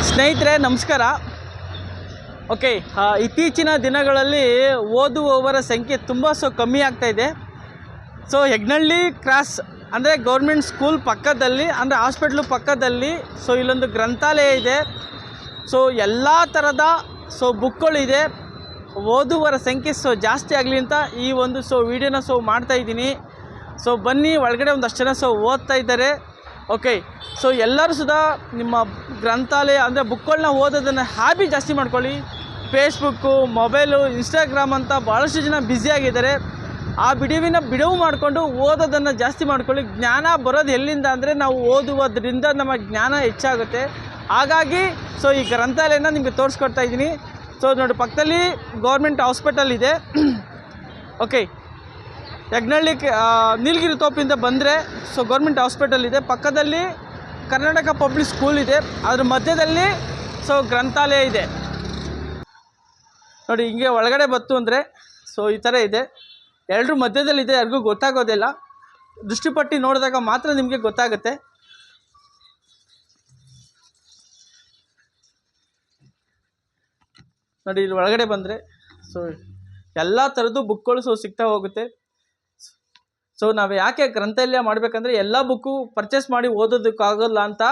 ಸ್ನೇಹಿತರೆ ನಮಸ್ಕಾರ. ಓಕೆ, ಇತ್ತೀಚಿನ ದಿನಗಳಲ್ಲಿ ಓದುವವರ ಸಂಖ್ಯೆ ತುಂಬ ಕಮ್ಮಿ ಆಗ್ತಾ ಇದೆ. ಹೆಗ್ನಳ್ಳಿ ಕ್ರಾಸ್ ಅಂದರೆ ಗೌರ್ಮೆಂಟ್ ಸ್ಕೂಲ್ ಪಕ್ಕದಲ್ಲಿ, ಅಂದರೆ ಹಾಸ್ಪಿಟ್ಲು ಪಕ್ಕದಲ್ಲಿ ಇಲ್ಲೊಂದು ಗ್ರಂಥಾಲಯ ಇದೆ. ಎಲ್ಲ ಥರದ ಬುಕ್ಗಳಿದೆ. ಓದುವರ ಸಂಖ್ಯೆ ಜಾಸ್ತಿ ಆಗಲಿ ಅಂತ ಈ ಒಂದು ವೀಡಿಯೋನ ಮಾಡ್ತಾಯಿದ್ದೀನಿ. ಬನ್ನಿ, ಒಳಗಡೆ ಒಂದಷ್ಟು ಜನ ಓದ್ತಾ ಇದ್ದಾರೆ. ಓಕೆ, ಎಲ್ಲರೂ ನಿಮ್ಮ ಗ್ರಂಥಾಲಯ ಅಂದರೆ ಬುಕ್ಗಳನ್ನ ಓದೋದನ್ನು ಹ್ಯಾಬಿ ಜಾಸ್ತಿ ಮಾಡ್ಕೊಳ್ಳಿ. ಫೇಸ್ಬುಕ್ಕು, ಮೊಬೈಲು, ಇನ್ಸ್ಟಾಗ್ರಾಮ್ ಅಂತ ಭಾಳಷ್ಟು ಜನ ಬ್ಯುಸಿಯಾಗಿದ್ದಾರೆ. ಆ ಬಿಡುವು ಮಾಡಿಕೊಂಡು ಓದೋದನ್ನು ಜಾಸ್ತಿ ಮಾಡ್ಕೊಳ್ಳಿ. ಜ್ಞಾನ ಬರೋದು ಎಲ್ಲಿಂದ ಅಂದರೆ ನಾವು ಓದುವುದರಿಂದ ನಮ್ಮ ಜ್ಞಾನ ಹೆಚ್ಚಾಗುತ್ತೆ. ಹಾಗಾಗಿ ಈ ಗ್ರಂಥಾಲಯನ ನಿಮಗೆ ತೋರಿಸ್ಕೊಡ್ತಾ ಇದ್ದೀನಿ. ನೋಡಿ, ಪಕ್ಕದಲ್ಲಿ ಗೌರ್ಮೆಂಟ್ ಹಾಸ್ಪಿಟಲ್ ಇದೆ. ಓಕೆ, ಹೆಗ್ನಳ್ಳಿ ನೀಲಗಿರಿ ತೋಪಿಂದ ಬಂದರೆ ಗೌರ್ಮೆಂಟ್ ಹಾಸ್ಪಿಟಲ್ ಇದೆ, ಪಕ್ಕದಲ್ಲಿ ಕರ್ನಾಟಕ ಪಬ್ಲಿಕ್ ಸ್ಕೂಲ್ ಇದೆ, ಅದ್ರ ಮಧ್ಯದಲ್ಲಿ ಗ್ರಂಥಾಲಯ ಇದೆ. ನೋಡಿ, ಹಿಂಗೆ ಒಳಗಡೆ ಬತ್ತು ಅಂದರೆ ಈ ಥರ ಇದೆ. ಎರಡರ ಮಧ್ಯದಲ್ಲಿದೆ, ಯಾರಿಗೂ ಗೊತ್ತಾಗೋದಿಲ್ಲ. ದೃಷ್ಟಿಪಟ್ಟಿ ನೋಡಿದಾಗ ಮಾತ್ರ ನಿಮಗೆ ಗೊತ್ತಾಗುತ್ತೆ. ನೋಡಿ, ಇಲ್ಲಿ ಒಳಗಡೆ ಬಂದರೆ ಎಲ್ಲ ಥರದ್ದು ಬುಕ್ಗಳು ಸಿಗ್ತಾ ಹೋಗುತ್ತೆ. ನಾವು ಯಾಕೆ ಗ್ರಂಥಾಲಯ ಮಾಡಬೇಕಂದ್ರೆ ಎಲ್ಲ ಬುಕ್ಕು ಪರ್ಚೇಸ್ ಮಾಡಿ ಓದೋದಕ್ಕಾಗಲ್ಲ ಅಂತ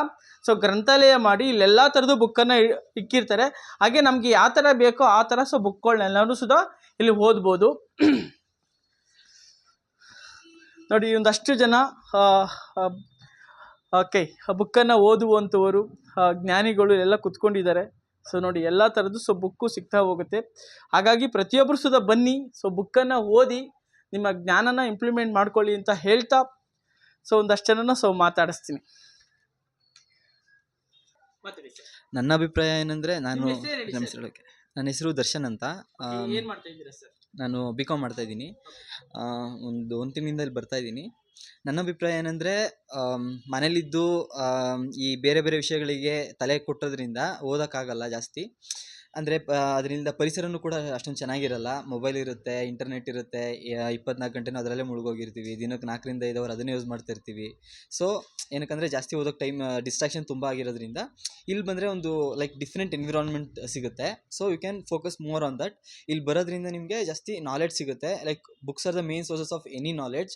ಗ್ರಂಥಾಲಯ ಮಾಡಿ ಇಲ್ಲೆಲ್ಲ ಥರದ್ದು ಬುಕ್ಕನ್ನು ಇಕ್ಕಿರ್ತಾರೆ. ಹಾಗೆ ನಮಗೆ ಯಾವ ಥರ ಬೇಕೋ ಆ ಥರ ಬುಕ್ಗಳನ್ನೆಲ್ಲರೂ ಇಲ್ಲಿ ಓದ್ಬೋದು. ನೋಡಿ, ಒಂದಷ್ಟು ಜನ ಓಕೆ ಬುಕ್ಕನ್ನು ಓದುವಂಥವರು ಜ್ಞಾನಿಗಳು ಎಲ್ಲ ಕುತ್ಕೊಂಡಿದ್ದಾರೆ. ನೋಡಿ, ಎಲ್ಲ ಥರದ್ದು ಬುಕ್ಕು ಸಿಗ್ತಾ ಹೋಗುತ್ತೆ. ಹಾಗಾಗಿ ಪ್ರತಿಯೊಬ್ಬರು ಬನ್ನಿ, ಬುಕ್ಕನ್ನು ಓದಿ ನಿಮ್ಮ ಜ್ಞಾನನ ಇಂಪ್ಲಿಮೆಂಟ್ ಮಾಡ್ಕೊಳ್ಳಿ ಅಂತ ಹೇಳ್ತಾ ಒಂದಷ್ಟು ಜನನ ಮಾತಾಡಿಸ್ತೀನಿ. ನನ್ನ ಅಭಿಪ್ರಾಯ ಏನಂದರೆ, ನನ್ನ ಹೆಸರು ದರ್ಶನ್ ಅಂತ. ನಾನು BCom ಮಾಡ್ತಾ ಇದ್ದೀನಿ. ಒಂದು ತಿಂಗಳಿಂದ ಇಲ್ಲಿ ಬರ್ತಾ ಇದ್ದೀನಿ. ನನ್ನ ಅಭಿಪ್ರಾಯ ಏನಂದರೆ, ಮನೇಲಿದ್ದು ಈ ಬೇರೆ ಬೇರೆ ವಿಷಯಗಳಿಗೆ ತಲೆ ಕೊಟ್ಟೋದ್ರಿಂದ ಓದೋಕ್ಕಾಗಲ್ಲ ಜಾಸ್ತಿ. ಅಂದರೆ ಅದರಿಂದ ಪರಿಸರನೂ ಕೂಡ ಅಷ್ಟೊಂದು ಚೆನ್ನಾಗಿರಲ್ಲ. ಮೊಬೈಲ್ ಇರುತ್ತೆ, ಇಂಟರ್ನೆಟ್ ಇರುತ್ತೆ, 24 ಗಂಟೆನೂ ಅದರಲ್ಲೇ ಮುಳುಗೋಗಿರ್ತೀವಿ. ದಿನಕ್ಕೆ 4 ರಿಂದ 5 ಅವರ್ ಅದನ್ನೇ ಯೂಸ್ ಮಾಡ್ತಿರ್ತೀವಿ. ಏನಕ್ಕಂದರೆ ಜಾಸ್ತಿ ಓದೋಕ್ಕೆ ಟೈಮ್ ಡಿಸ್ಟ್ರಾಕ್ಷನ್ ತುಂಬ ಆಗಿರೋದ್ರಿಂದ ಇಲ್ಲಿ ಬಂದರೆ ಒಂದು ಡಿಫ್ರೆಂಟ್ ಎನ್ವಿರಾನ್ಮೆಂಟ್ ಸಿಗುತ್ತೆ. You can focus more on that. ಇಲ್ಲಿ ಬರೋದ್ರಿಂದ ನಿಮಗೆ ಜಾಸ್ತಿ ನಾಲೆಡ್ಜ್ ಸಿಗುತ್ತೆ. Books are the main sources of any knowledge.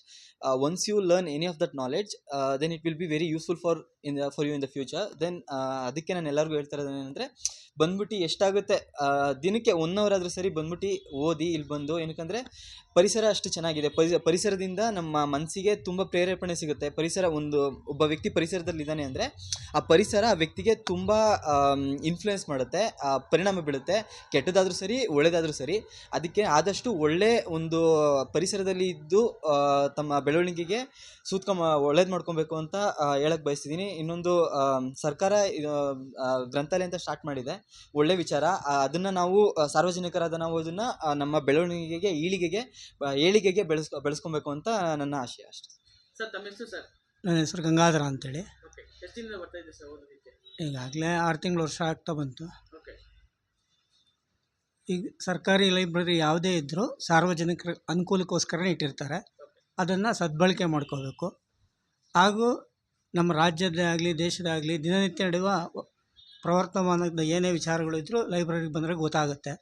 Once you learn any of that knowledge, then it will be very useful for you in the future. Then ಅದಕ್ಕೆ ನಾನು ಎಲ್ಲರಿಗೂ ಹೇಳ್ತಾ ಇರೋದು ಏನಂದರೆ, ಬಂದ್ಬಿಟ್ಟು ಎಷ್ಟಾಗುತ್ತೆ ದಿನಕ್ಕೆ 1 hour ಆದರೂ ಸರಿ ಬಂದ್ಬಿಟ್ಟು ಓದಿ. ಇಲ್ಲಿ ಬಂದು ಏನಕ್ಕಂದರೆ ಪರಿಸರ ಅಷ್ಟು ಚೆನ್ನಾಗಿದೆ. ಪರಿಸರದಿಂದ ನಮ್ಮ ಮನಸ್ಸಿಗೆ ತುಂಬ ಪ್ರೇರೇಪಣೆ ಸಿಗುತ್ತೆ. ಒಬ್ಬ ವ್ಯಕ್ತಿ ಪರಿಸರದಲ್ಲಿದ್ದಾನೆ ಅಂದರೆ ಆ ಪರಿಸರ ಆ ವ್ಯಕ್ತಿಗೆ ತುಂಬ ಇನ್ಫ್ಲುಯೆನ್ಸ್ ಮಾಡುತ್ತೆ, ಪರಿಣಾಮ ಬೀಳುತ್ತೆ. ಕೆಟ್ಟದಾದರೂ ಸರಿ, ಒಳ್ಳೆಯದಾದರೂ ಸರಿ. ಅದಕ್ಕೆ ಆದಷ್ಟು ಒಳ್ಳೆ ಒಂದು ಪರಿಸರದಲ್ಲಿ ಇದ್ದು ತಮ್ಮ ಬೆಳವಣಿಗೆಗೆ ಒಳ್ಳೇದು ಮಾಡ್ಕೊಬೇಕು ಅಂತ ಹೇಳಕ್ಕೆ ಬಯಸ್ತಿದ್ದೀನಿ. ಇನ್ನೊಂದು, ಸರ್ಕಾರ ಗ್ರಂಥಾಲಯ ಅಂತ ಸ್ಟಾರ್ಟ್ ಮಾಡಿದೆ, ಒಳ್ಳೆ ವಿಚಾರ. ಅದನ್ನು ನಾವು ಸಾರ್ವಜನಿಕರಾದ ನಾವು ಅದನ್ನು ನಮ್ಮ ಬೆಳವಣಿಗೆಗೆ ಏಳಿಗೆಗೆ ಬೆಳೆಸ್ಕೊಬೇಕು ಅಂತ ನನ್ನ ಆಶಯ ಅಷ್ಟೇ. ಸರ್, ತಮ್ಮ ಹೆಸರು ಸರ್? ನನ್ನ ಹೆಸರು ಗಂಗಾಧರ ಅಂತೇಳಿ. ಎಷ್ಟು ದಿನದಿಂದ ಬರ್ತಾ ಇದೆ ಸರ್ ಓದೋದಕ್ಕೆ? ಈಗಾಗಲೇ 6 ತಿಂಗಳು ವರ್ಷ ಆಗ್ತಾ ಬಂತು. ಈಗ ಸರ್ಕಾರಿ ಲೈಬ್ರರಿ ಯಾವುದೇ ಇದ್ದರೂ ಸಾರ್ವಜನಿಕರ ಅನುಕೂಲಕ್ಕೋಸ್ಕರನೇ ಇಟ್ಟಿರ್ತಾರೆ. ಅದನ್ನು ಸದ್ಬಳಕೆ ಮಾಡ್ಕೋಬೇಕು. ಹಾಗೂ ನಮ್ಮ ರಾಜ್ಯದೇ ಆಗಲಿ ದೇಶದೇ ಆಗಲಿ ದಿನನಿತ್ಯ ನಡೆಯುವ ಪ್ರವರ್ತಮಾನದ ಏನೇ ವಿಚಾರಗಳು ಇದ್ದರೂ ಲೈಬ್ರರಿಗೆ ಬಂದರೆ ಗೊತ್ತಾಗುತ್ತೆ.